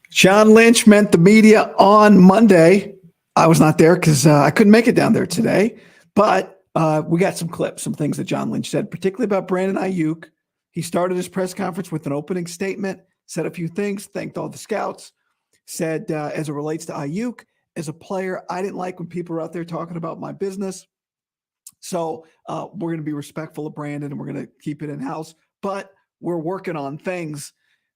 John Lynch met the media on Monday. I was not there because I couldn't make it down there today. But we got some clips, some things that John Lynch said, particularly about Brandon Aiyuk. He started his press conference with an opening statement, said a few things, thanked all the scouts, said as it relates to Aiyuk, as a player, I didn't like when people are out there talking about my business. So we're going to be respectful of Brandon and we're going to keep it in-house. But we're working on things.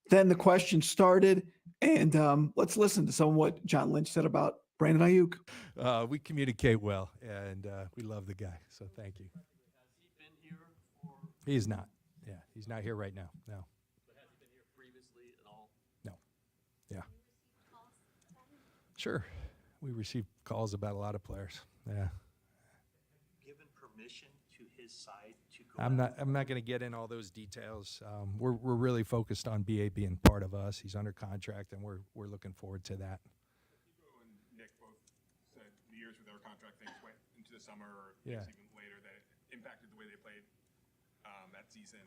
Then the question started. And let's listen to some of what John Lynch said about Brandon Aiyuk. We communicate well, and we love the guy, so thank you. Has he been here for? He's not. Yeah, he's not here right now. No. But has he been here previously at all? No. Yeah. Sure. We receive calls about a lot of players. Yeah. Given permission to his side to go. I'm not going to get in all those details. We're really focused on BA being part of us. He's under contract, and we're looking forward to that. Hugo and Nick both said the years with their contract things went into the summer or Yeah. even later that it impacted the way they played that season.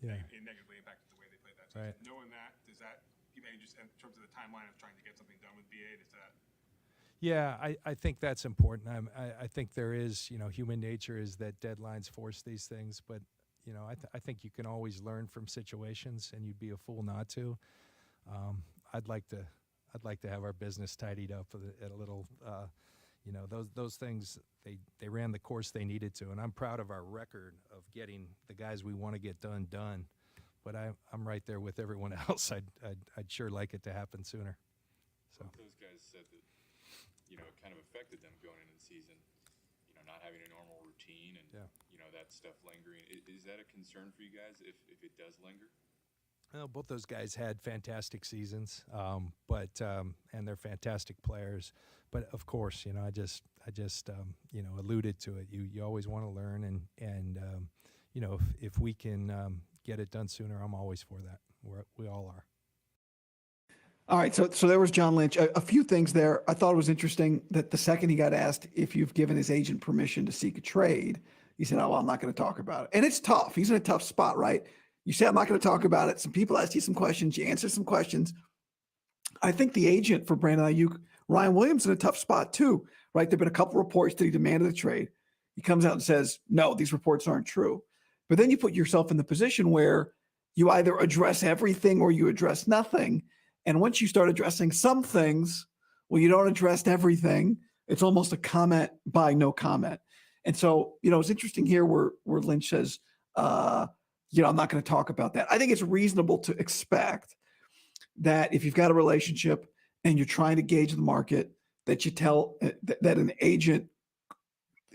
Yeah. It negatively impacted the way they played that season. Right. Knowing that, does that give any just in terms of the timeline of trying to get something done with BA? Does that? Yeah, I think that's important. I think there is, human nature is that deadlines force these things, but I think you can always learn from situations, and you'd be a fool not to. I'd like to have our business tidied up at a little. Those things they ran the course they needed to, and I'm proud of our record of getting the guys we want to get done. But I'm right there with everyone else. I'd sure like it to happen sooner. So those guys said that. It kind of affected them going into the season, not having a normal routine and, that stuff lingering. Is that a concern for you guys if it does linger? Well, both those guys had fantastic seasons, and they're fantastic players. But of course, I just alluded to it. You always want to learn, and if we can get it done sooner, I'm always for that. We all are. All right, so there was John Lynch. A few things there. I thought it was interesting that the second he got asked if you've given his agent permission to seek a trade, he said, "Oh, well, I'm not going to talk about it." And it's tough. He's in a tough spot, right? You say, "I'm not going to talk about it." Some people ask you some questions. You answer some questions. I think the agent for Brandon Aiyuk, Ryan Williams, in a tough spot too, right? There've been a couple reports that he demanded a trade. He comes out and says, "No, these reports aren't true." But then you put yourself in the position where you either address everything or you address nothing. And once you start addressing some things, well, you don't address everything. It's almost a comment by no comment. And so, it's interesting here where Lynch says, I'm not going to talk about that. I think it's reasonable to expect that if you've got a relationship and you're trying to gauge the market, that you tell that an agent,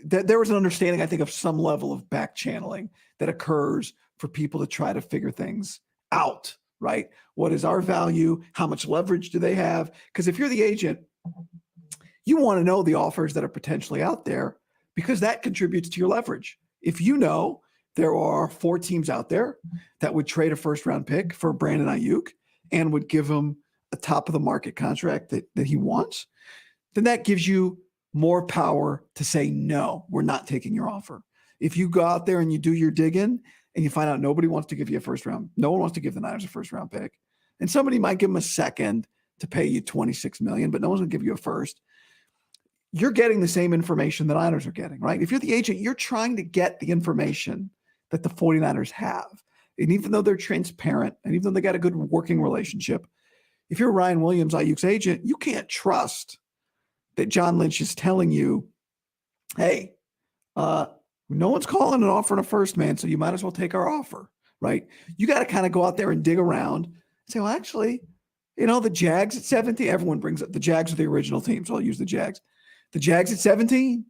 that there was an understanding, I think, of some level of back channeling that occurs for people to try to figure things out. Right? What is our value? How much leverage do they have? Because if you're the agent, you want to know the offers that are potentially out there because that contributes to your leverage. If you know there are 4 teams out there that would trade a first-round pick for Brandon Aiyuk and would give him a top-of-the-market contract that he wants, then that gives you more power to say, no, we're not taking your offer. If you go out there and you do your digging and you find out nobody wants to give you a first round, no one wants to give the Niners a first round pick, and somebody might give them a second to pay you $26 million, but no one's going to give you a first. You're getting the same information the Niners are getting, right? If you're the agent, you're trying to get the information that the 49ers have. And even though they're transparent, and even though they got a good working relationship, if you're Ryan Williams, Aiyuk's agent, you can't trust that John Lynch is telling you, hey, no one's calling an offer in a first, man, so you might as well take our offer, right? You got to kind of go out there and dig around and say, well, actually, the Jags at 17, everyone brings up the Jags are the original team, so I'll use the Jags. The Jags at 17,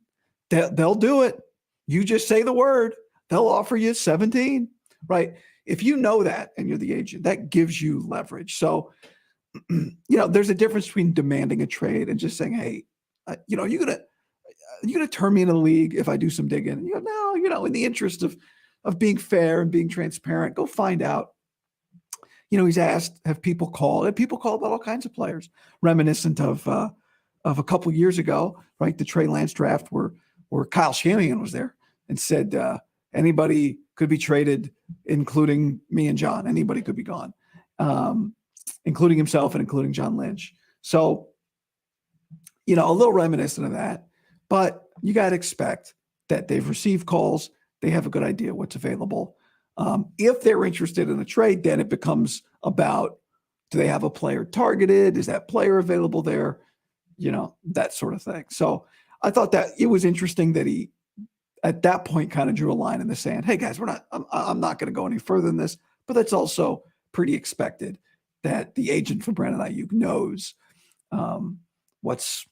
they'll do it. You just say the word, they'll offer you 17, right? If you know that and you're the agent, that gives you leverage. So, there's a difference between demanding a trade and just saying, hey, you're going to turn me into the league if I do some digging. And you go, no, in the interest of being fair and being transparent, go find out. He's asked, have people called? And people call about all kinds of players, reminiscent of a couple of years ago, right? The Trey Lance draft where Kyle Shanahan was there and said, anybody could be traded, including me and John. Anybody could be gone. including himself and including John Lynch. So, you know, a little reminiscent of that, but you got to expect that they've received calls. They have a good idea what's available. If they're interested in a trade, then it becomes about, do they have a player targeted? Is that player available there? You know, that sort of thing. So I thought that it was interesting that he, at that point, kind of drew a line in the sand. Hey guys, I'm not going to go any further than this, but that's also pretty expected that the agent for Brandon Aiyuk knows what's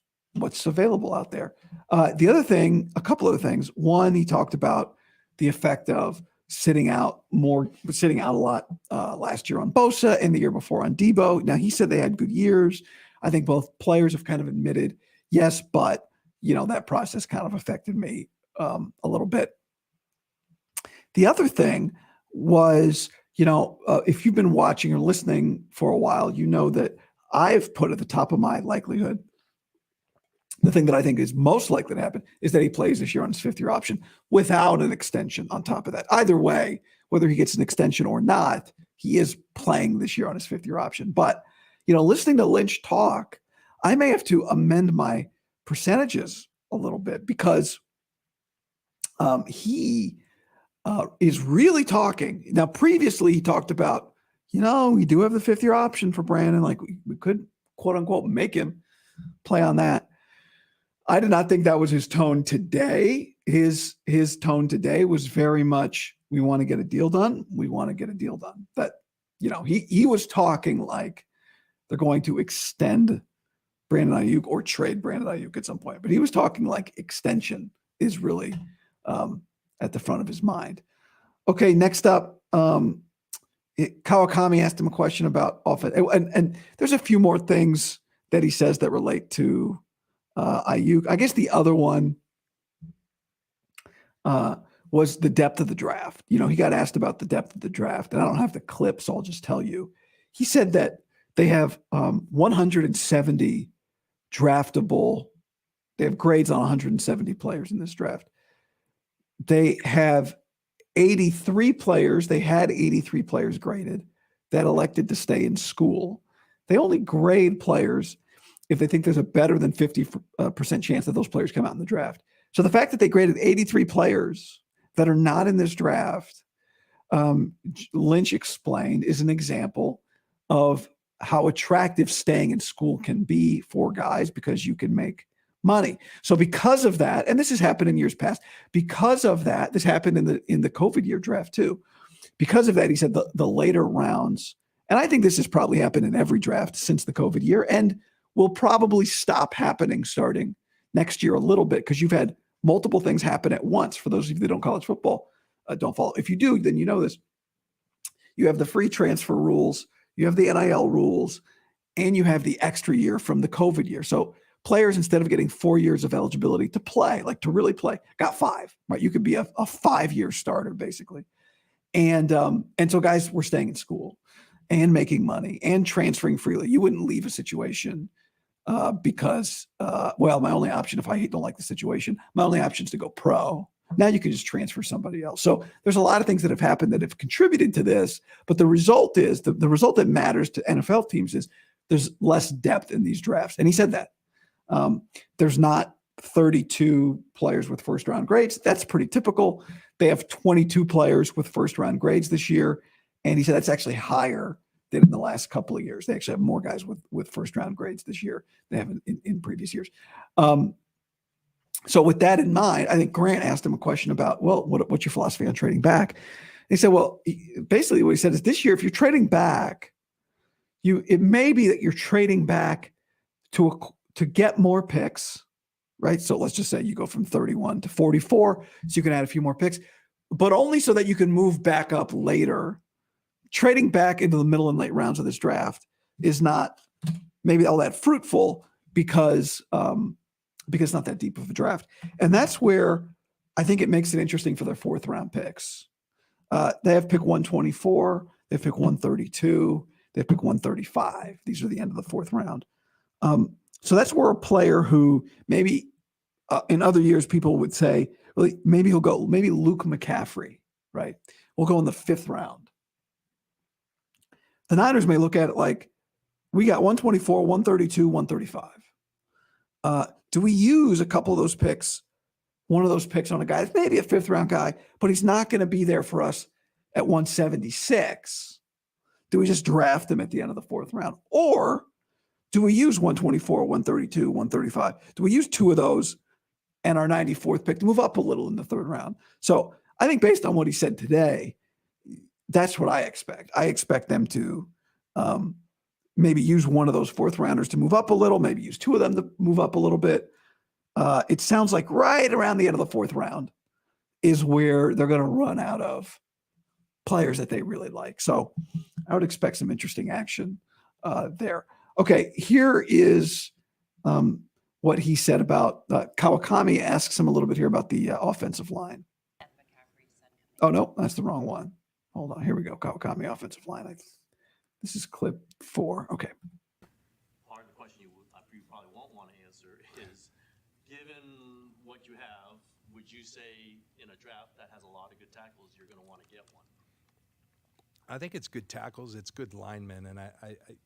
available out there. The other thing, a couple other things. One, he talked about the effect of sitting out a lot last year on Bosa and the year before on Debo. Now, he said they had good years. I think both players have kind of admitted, yes, but, you know, that process kind of affected me a little bit. The other thing was, you know, if you've been watching or listening for a while, you know that I've put at the top of my likelihood, the thing that I think is most likely to happen is that he plays this year on his fifth-year option without an extension on top of that. Either way, whether he gets an extension or not, he is playing this year on his fifth-year option. But, you know, listening to Lynch talk, I may have to amend my percentages a little bit because he is really talking. Now, previously he talked about, you know, we do have the fifth-year option for Brandon. Like we could, quote unquote, make him play on that. I did not think that was his tone today. His tone today was very much, we want to get a deal done. We want to get a deal done. That, you know, he was talking like they're going to extend Brandon Aiyuk or trade Brandon Aiyuk at some point. But he was talking like extension is really at the front of his mind. Okay, next up, Kawakami asked him a question about offense. And there's a few more things that he says that relate to Aiyuk. I guess the other one was the depth of the draft. You know, he got asked about the depth of the draft, and I don't have the clip, so I'll just tell you. He said that they have 170 draftable. They have grades on 170 players in this draft. They have 83 players. They had 83 players graded that elected to stay in school. They only grade players if they think there's a better than 50% chance that those players come out in the draft. So the fact that they graded 83 players that are not in this draft, Lynch explained, is an example of how attractive staying in school can be for guys because you can make money. So because of that, and this has happened in years past, because of that, this happened in the COVID year draft too. Because of that, he said the later rounds, and I think this has probably happened in every draft since the COVID year, and will probably stop happening starting next year a little bit because you've had multiple things happen at once. For those of you that don't college football, don't follow. If you do, then you know this. You have the free transfer rules, you have the NIL rules, and you have the extra year from the COVID year. So players, instead of getting 4 years of eligibility to play, like to really play, got 5, right? You could be a 5-year starter basically. And so guys were staying in school and making money and transferring freely. You wouldn't leave a situation because, well, my only option, if I don't like the situation, my only option is to go pro. Now you can just transfer somebody else. So there's a lot of things that have happened that have contributed to this, but the result is, the result that matters to NFL teams is there's less depth in these drafts. And he said that. There's not 32 players with first-round grades. That's pretty typical. They have 22 players with first-round grades this year. And he said that's actually higher than in the last couple of years. They actually have more guys with first-round grades this year than they have in previous years. So with that in mind, I think Grant asked him a question about, well, what's your philosophy on trading back? And he said, well, basically what he said is this year, if you're trading back, it may be that you're trading back to get more picks, right? So let's just say you go from 31 to 44, so you can add a few more picks, but only so that you can move back up later. Trading back into the middle and late rounds of this draft is not maybe all that fruitful because it's not that deep of a draft. And that's where I think it makes it interesting for their 4th round picks. They have pick 124, they have pick 132, they have pick 135. These are the end of the 4th round. So that's where a player who maybe in other years people would say, well, maybe Luke McCaffrey, right? We'll go in the 5th round. The Niners may look at it like, We got 124, 132, 135. Do we use a couple of those picks, one of those picks on a guy that's maybe a fifth round guy, but he's not going to be there for us at 176? Do we just draft him at the end of the fourth round? Or do we use 124, 132, 135? Do we use two of those and our 94th pick to move up a little in the third round? So I think based on what he said today, that's what I expect. I expect them to maybe use one of those fourth rounders to move up a little, maybe use two of them to move up a little bit. It sounds like right around the end of the fourth round is where they're going to run out of players that they really like. So I would expect some interesting action there. Okay, here is what he said about Kawakami asks him a little bit here about the offensive line. Oh, no, that's the wrong one. Hold on. Here we go. Kawakami offensive line. This is clip 4. Okay. Part of the question you probably won't want to answer is, given what you have, would you say in a draft that has a lot of good tackles, you're going to want to get one? I think it's good tackles. It's good linemen. And I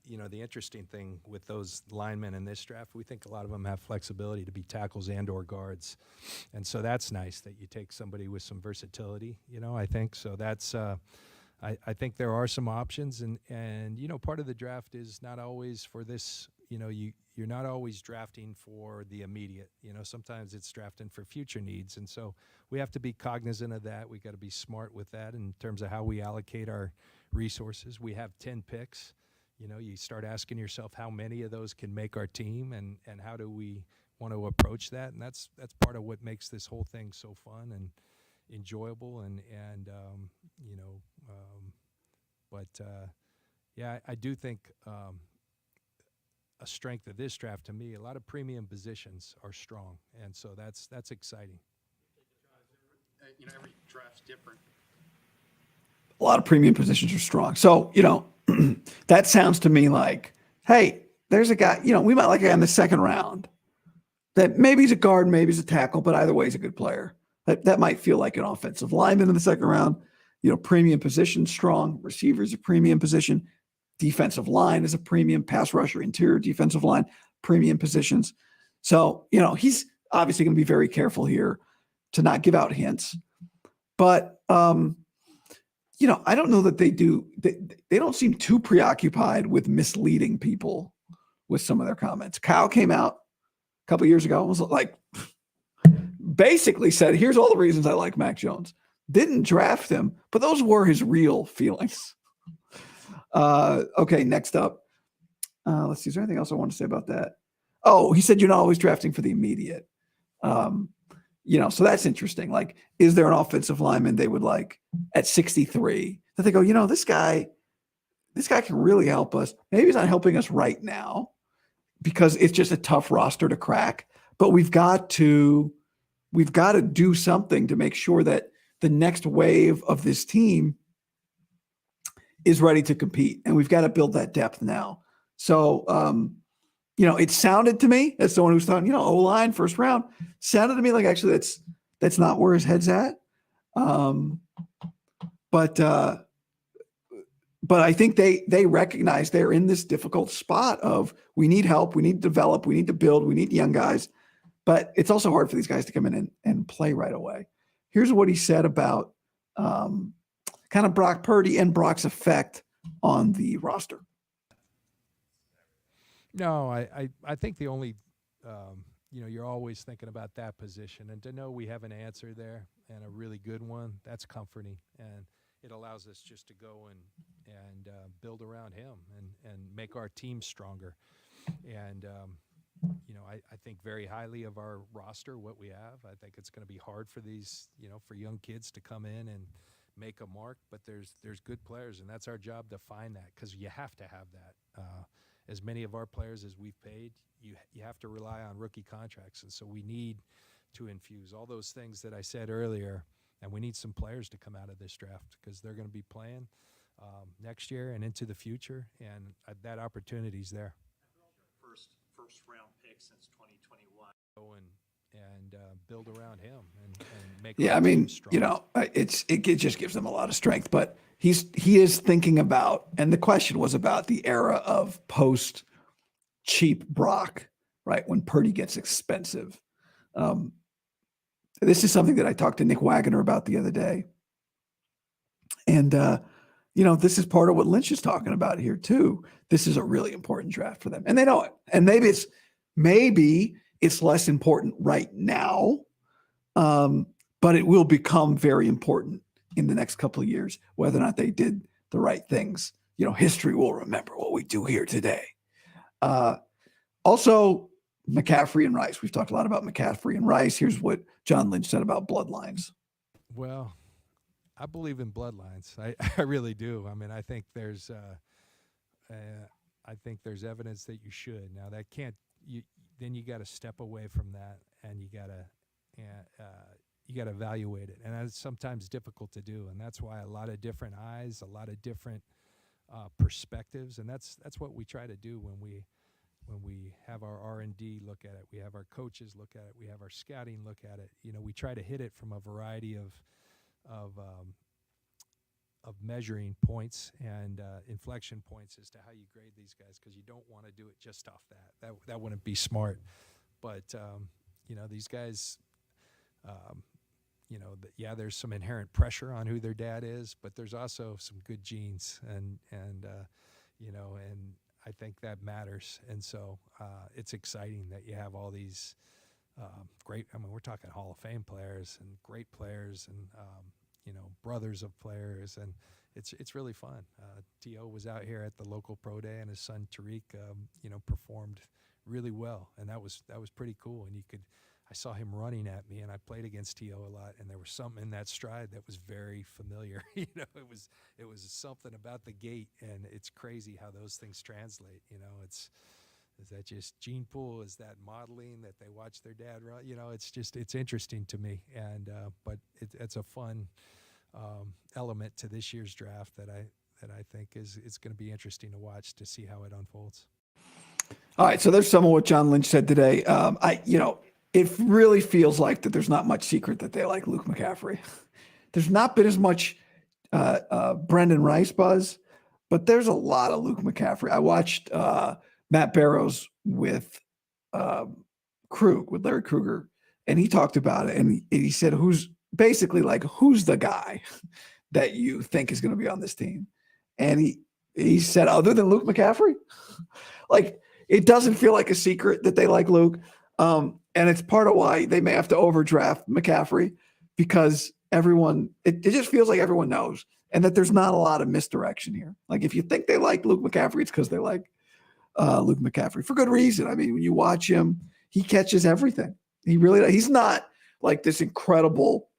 the interesting thing with those linemen in this draft, we think a lot of them have flexibility to be tackles and or guards. And so that's nice that you take somebody with some versatility, I think. So that's, I think there are some options. And part of the draft is not always for this, you're not always drafting for the immediate. Sometimes it's drafting for future needs. And so we have to be cognizant of that. We got to be smart with that in terms of how we allocate our resources. We have 10 picks. You start asking yourself how many of those can make our team, and how do we want to approach that? And that's part of what makes this whole thing so fun and enjoyable. I do think a strength of this draft, to me, a lot of premium positions are strong, and so that's exciting. Every draft's different. A lot of premium positions are strong. So, that sounds to me like, hey, there's a guy, we might like a guy in the second round that maybe he's a guard, maybe he's a tackle, but either way he's a good player. That might feel like an offensive lineman in the second round. Premium position strong, receivers a premium position, defensive line is a premium, pass rusher, interior defensive line, premium positions. So, he's obviously going to be very careful here to not give out hints. But, I don't know that they do. They don't seem too preoccupied with misleading people with some of their comments. Kyle came out a couple years ago and was like, basically said, here's all the reasons I like Mac Jones. Didn't draft him, but those were his real feelings. Okay, next up. Let's see. Is there anything else I want to say about that? Oh, he said you're not always drafting for the immediate. So that's interesting. Like, is there an offensive lineman they would like at 63 that they go, this guy can really help us. Maybe he's not helping us right now because it's just a tough roster to crack, but we've got to do something to make sure that the next wave of this team is ready to compete, and we've got to build that depth now. So, it sounded to me as someone who's thought, O-line first round, sounded to me like actually that's not where his head's at. But I think they recognize they're in this difficult spot of we need help, we need to develop, we need to build, we need young guys. But it's also hard for these guys to come in and play right away. Here's what he said about kind of Brock Purdy and Brock's effect on the roster. No, I think the only, you're always thinking about that position, and to know we have an answer there and a really good one, that's comforting, and it allows us just to go and build around him and make our team stronger. And I think very highly of our roster, what we have. I think it's going to be hard for these, for young kids to come in and make a mark, but there's good players, and that's our job to find that, because you have to have that. As many of our players as we've paid, you have to rely on rookie contracts, and so we need to infuse all those things that I said earlier, and we need some players to come out of this draft because they're going to be playing next year and into the future, and that opportunity's there. First round pick since 2021. Go and build around him and make. Yeah, our I team mean, stronger. it just gives them a lot of strength. But he is thinking about, and the question was about the era of post cheap Brock, right? When Purdy gets expensive. This is something that I talked to Nick Wagner about the other day, and this is part of what Lynch is talking about here too. This is a really important draft for them, and they know it. And maybe it's less important right now. But it will become very important in the next couple of years, whether or not they did the right things. History will remember what we do here today. Also, McCaffrey and Rice. We've talked a lot about McCaffrey and Rice. Here's what John Lynch said about bloodlines. Well, I believe in bloodlines. I really do. I mean, I think there's evidence that you should. Now that can't. Then you got to step away from that, and you got to evaluate it, and that's sometimes difficult to do, and that's why a lot of different eyes, a lot of different perspectives, and that's what we try to do when we have our R&D look at it, we have our coaches look at it, we have our scouting look at it. We try to hit it from a variety of measuring points and inflection points as to how you grade these guys, because you don't want to do it just off that. That wouldn't be smart. But these guys, there's some inherent pressure on who their dad is, but there's also some good genes, and I think that matters. And so it's exciting that you have all these great. I mean, we're talking Hall of Fame players and great players, and brothers of players, and it's really fun. T.O. was out here at the local pro day, and his son Tariq, performed really well, and that was pretty cool. And I saw him running at me, and I played against T.O. a lot, and there was something in that stride that was very familiar. It was something about the gait, and it's crazy how those things translate. Is that just gene pool? Is that modeling that they watch their dad run? It's interesting to me, and but it's a fun element to this year's draft that I think is going to be interesting to watch, to see how it unfolds. All right, so there's some of what John Lynch said today. It really feels like that there's not much secret that they like Luke McCaffrey. There's not been as much Brendan Rice buzz, but there's a lot of Luke McCaffrey. I watched Matt Barrows with Larry Kruger, and he talked about it, and he said, who's the guy that you think is going to be on this team? And he said, other than Luke McCaffrey, like, it doesn't feel like a secret that they like Luke. And it's part of why they may have to overdraft McCaffrey, because it just feels like everyone knows, and that there's not a lot of misdirection here. Like, if you think they like Luke McCaffrey, it's because they like Luke McCaffrey for good reason. I mean, when you watch him, he catches everything. He's not like this incredible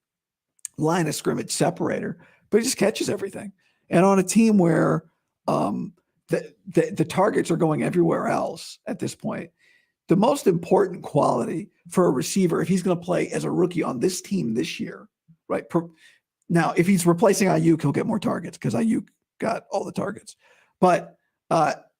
line of scrimmage separator, but he just catches everything. And on a team where the targets are going everywhere else at this point, the most important quality for a receiver, if he's going to play as a rookie on this team this year, right? Now, if he's replacing Aiyuk, he'll get more targets because Aiyuk got all the targets. But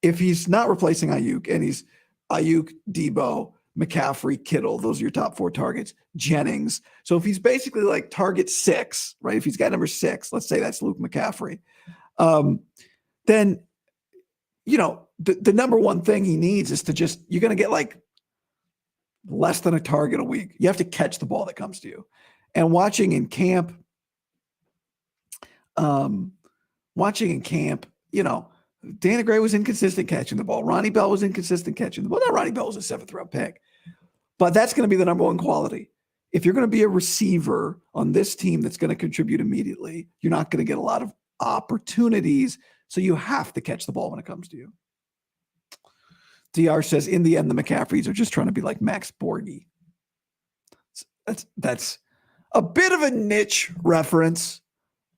if he's not replacing Aiyuk, and he's Aiyuk, Debo, McCaffrey, Kittle, those are your top 4 targets, Jennings. So if he's basically like target 6, right? If he's got number 6, let's say that's Luke McCaffrey, then, the number one thing he needs is you're going to get like less than a target a week. You have to catch the ball that comes to you. And watching in camp, Dana Gray was inconsistent catching the ball. Ronnie Bell was inconsistent catching the ball. Now, Ronnie Bell was a 7th round pick, but that's going to be the number one quality. If you're going to be a receiver on this team that's going to contribute immediately, you're not going to get a lot of opportunities. So you have to catch the ball when it comes to you. DR says, in the end, the McCaffreys are just trying to be like Max Borghi. That's a bit of a niche reference,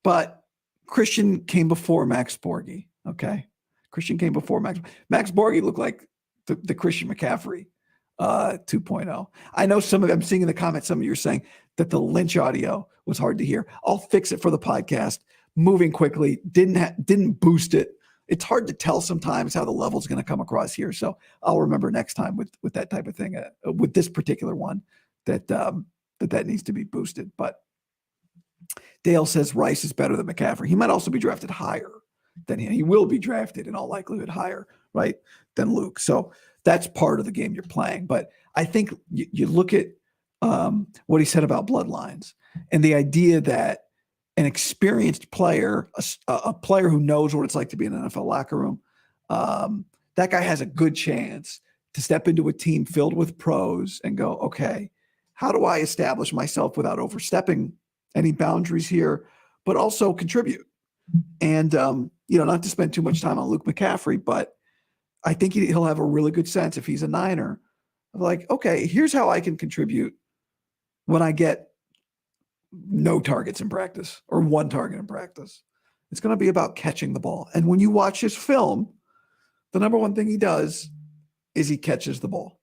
but Christian came before Max Borghi. Okay. Christian came before Max. Max Borghi looked like the Christian McCaffrey 2.0. I know I'm seeing in the comments, some of you are saying that the Lynch audio was hard to hear. I'll fix it for the podcast. Moving quickly, didn't boost it. It's hard to tell sometimes how the level's going to come across here. So I'll remember next time with that type of thing, with this particular one, that needs to be boosted. But Dale says Rice is better than McCaffrey. He might also be drafted higher than him. He will be drafted in all likelihood higher, right, than Luke. So that's part of the game you're playing. But I think you look at what he said about bloodlines and the idea that an experienced player, a player who knows what it's like to be in an NFL locker room, that guy has a good chance to step into a team filled with pros and go, okay, how do I establish myself without overstepping any boundaries here, but also contribute? And, not to spend too much time on Luke McCaffrey, but I think he'll have a really good sense if he's a Niner of like, okay, here's how I can contribute when I get no targets in practice or one target in practice. It's going to be about catching the ball. And when you watch his film, the number one thing he does is he catches the ball.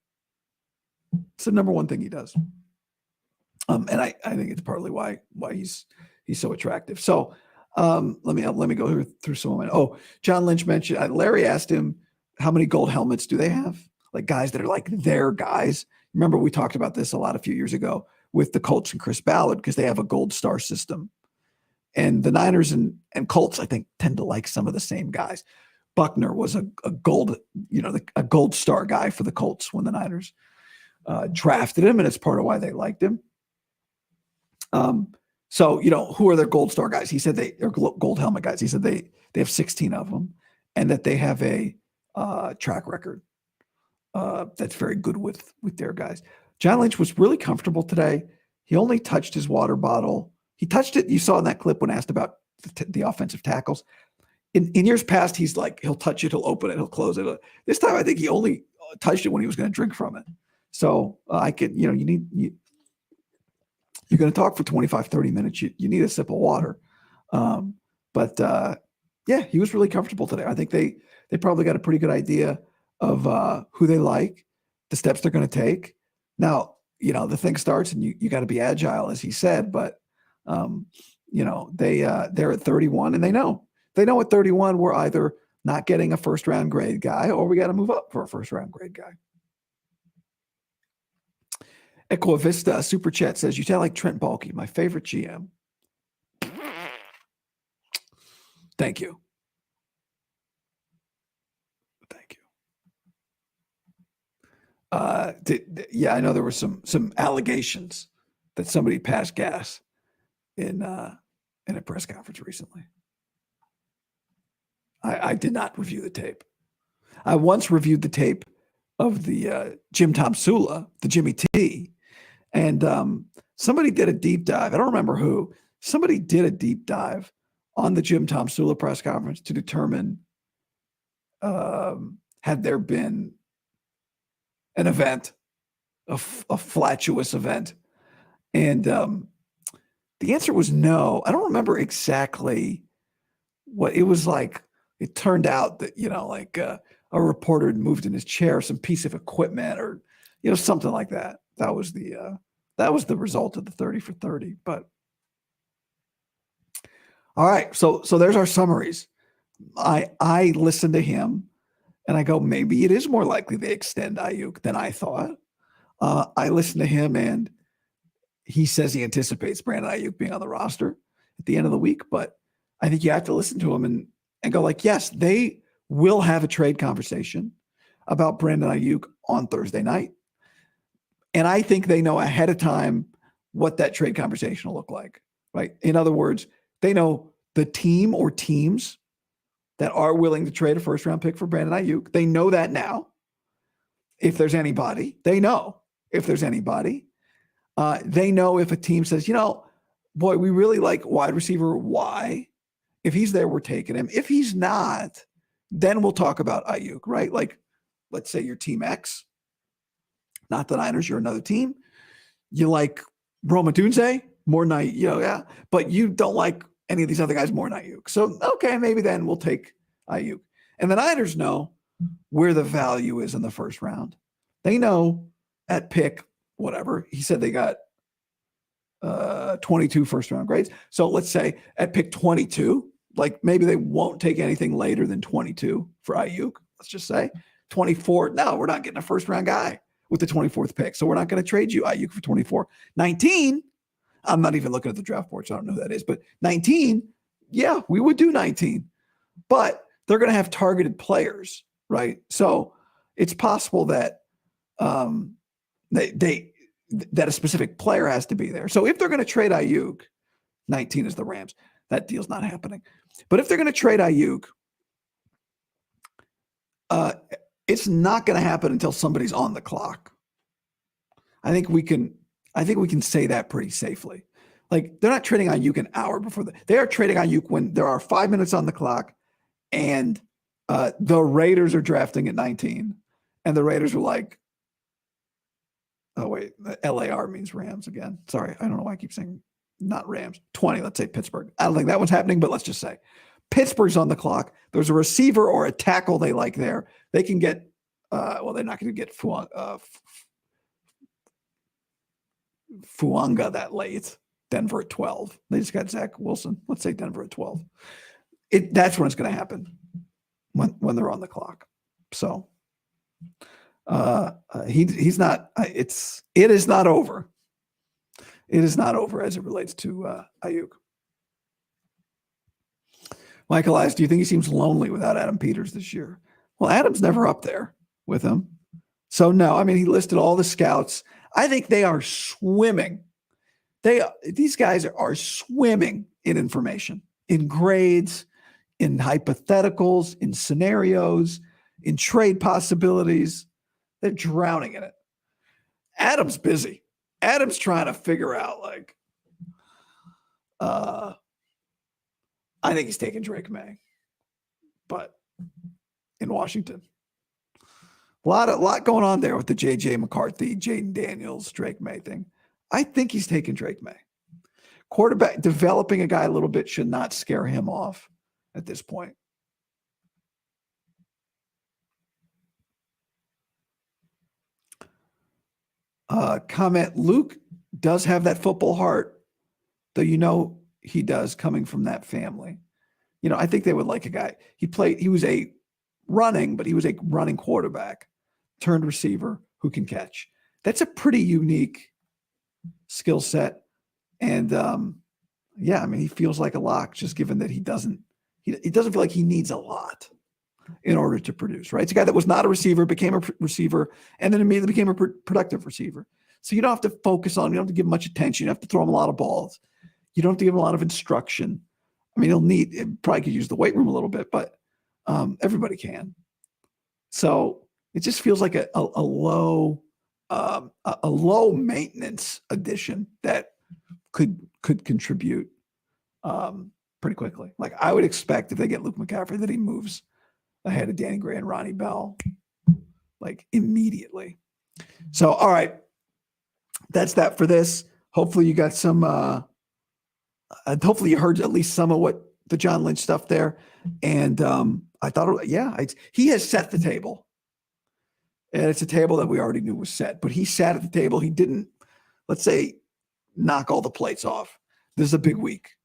It's the number one thing he does. And I think it's partly why he's so attractive. So let me go through some of mine. Oh, John Lynch mentioned, Larry asked him, how many gold helmets do they have? Like guys that are like their guys. Remember, we talked about this a few years ago with the Colts and Chris Ballard because they have a gold star system. And the Niners and Colts, I think, tend to like some of the same guys. Buckner was a gold star guy for the Colts when the Niners drafted him, and it's part of why they liked him. So, who are their gold star guys? He said they're gold helmet guys. He said they have 16 of them and that they have a track record that's very good with their guys. John Lynch was really comfortable today. He only touched his water bottle. He touched it. You saw in that clip when asked about the offensive tackles. In years past, he's like, he'll touch it, he'll open it, he'll close it. This time, I think he only touched it when he was going to drink from it. So you're going to talk for 25, 30 minutes. You need a sip of water. Yeah, he was really comfortable today. I think they probably got a pretty good idea of who they like, the steps they're going to take. Now, the thing starts and you got to be agile, as he said, but they're at 31 and they know at 31, we're either not getting a first round grade guy or we got to move up for a first round grade guy. Equavista Super Chat says, you sound like Trent Baalke, my favorite GM. Thank you. I know there were some allegations that somebody passed gas in a press conference recently. I did not review the tape. I once reviewed the tape of the Jim Tom Sula, the Jimmy T, and somebody did a deep dive. I don't remember who. Somebody did a deep dive on the Jim Tom Sula press conference to determine had there been an event, a flatuous event. And the answer was no. I don't remember exactly what it was like. It turned out that, a reporter had moved in his chair, some piece of equipment or, something like that. That was the result of the 30 for 30. But all right. So there's our summaries. I listened to him and I go, maybe it is more likely they extend Aiyuk than I thought. I listened to him and he says he anticipates Brandon Aiyuk being on the roster at the end of the week, but I think you have to listen to him and go like, yes, they will have a trade conversation about Brandon Aiyuk on Thursday night. And I think they know ahead of time what that trade conversation will look like, right? In other words, they know the team or teams that are willing to trade a first round pick for Brandon Aiyuk. They know that now. If there's anybody, they know if there's anybody. They know if a team says, boy, we really like wide receiver Y. If he's there, we're taking him. If he's not, then we'll talk about Aiyuk, right? Like, let's say you're team X, not the Niners, you're another team. You like Roma Dunze more than yeah, but you don't like any of these other guys more than Aiyuk. So, okay, maybe then we'll take Aiyuk. And the Niners know where the value is in the first round. They know at pick, whatever, he said they got 22 first round grades. So let's say at pick 22, like maybe they won't take anything later than 22 for Aiyuk. Let's just say 24. No, we're not getting a first round guy. with the 24th pick. So we're not going to trade you Aiyuk for 24. 19, I'm not even looking at the draft board, so I don't know who that is. But 19, yeah, we would do 19. But they're going to have targeted players, right? So it's possible that that a specific player has to be there. So if they're going to trade Aiyuk, 19 is the Rams. That deal's not happening. But if they're going to trade Aiyuk, it's not going to happen until somebody's on the clock. I think we can say that pretty safely. Like, they're not trading Aiyuk an hour before they are trading Aiyuk when there are 5 minutes on the clock, and the Raiders are drafting at 19, and the Raiders are like, oh wait, LAR means Rams again. Sorry, I don't know why I keep saying not Rams. 20, let's say Pittsburgh. I don't think that one's happening, but let's just say Pittsburgh's on the clock. There's a receiver or a tackle they like there. They can get, well, they're not going to get Fuanga that late. Denver at 12. They just got Zach Wilson. Let's say Denver at 12. That's when it's going to happen, when they're on the clock. So he's not. It is not over. It is not over as it relates to Aiyuk. Michael asks, do you think he seems lonely without Adam Peters this year? Well, Adam's never up there with him. So no, I mean, he listed all the scouts. I think they are swimming. These guys are swimming in information, in grades, in hypotheticals, in scenarios, in trade possibilities. They're drowning in it. Adam's busy. Adam's trying to figure out, like, I think he's taking Drake May, but in Washington. A lot going on there with the J.J. McCarthy, Jaden Daniels, Drake May thing. I think he's taking Drake May. Quarterback, developing a guy a little bit should not scare him off at this point. Comment, Luke does have that football heart, though he does, coming from that family. I think they would like a guy. He was a running quarterback turned receiver who can catch. That's a pretty unique skill set. And yeah, I mean, he feels like a lock, just given that he doesn't feel like he needs a lot in order to produce, right? It's a guy that was not a receiver, became a receiver, and then immediately became a productive receiver. So you don't have to focus on, you don't have to give him much attention. You don't have to throw him a lot of balls. You don't have to give him a lot of instruction. I mean, it probably could use the weight room a little bit, but everybody can. So it just feels like a low maintenance addition that could contribute pretty quickly. Like, I would expect if they get Luke McCaffrey that he moves ahead of Danny Gray and Ronnie Bell, like, immediately. So, all right, that's that for this. Hopefully you got some, hopefully you heard at least some of what the John Lynch stuff there. And I thought, he has set the table. And it's a table that we already knew was set, but he sat at the table. He didn't, let's say, knock all the plates off. This is a big week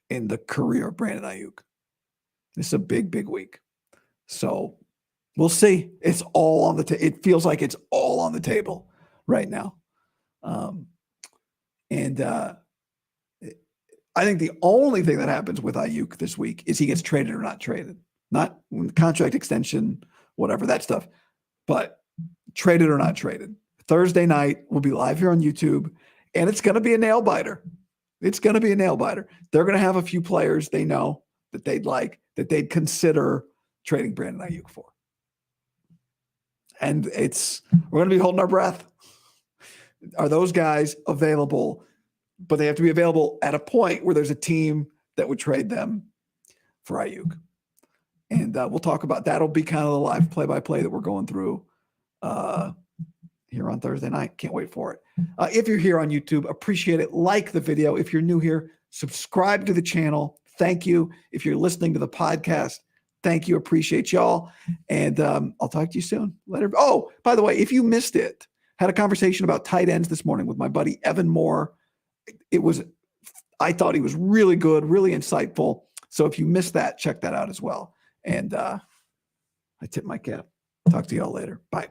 in the career of Brandon Aiyuk. This is a big, big week. So we'll see. It's all on the table. It feels like it's all on the table right now. I think the only thing that happens with Aiyuk this week is he gets traded or not traded. Not contract extension, whatever, that stuff. But traded or not traded. Thursday night, we'll be live here on YouTube, and it's going to be a nail biter. It's going to be a nail biter. They're going to have a few players they know that they'd consider trading Brandon Aiyuk for. And we're going to be holding our breath. Are those guys available? But they have to be available at a point where there's a team that would trade them for Aiyuk. And we'll talk about that'll be kind of the live play-by-play that we're going through here on Thursday night. Can't wait for it. If you're here on YouTube, appreciate it. Like the video. If you're new here, subscribe to the channel. Thank you. If you're listening to the podcast, thank you. Appreciate y'all. And I'll talk to you soon. Later. Oh, by the way, if you missed it, had a conversation about tight ends this morning with my buddy Evan Moore. I thought he was really good, really insightful. So if you missed that, check that out as well. And I tip my cap. Talk to y'all later. Bye.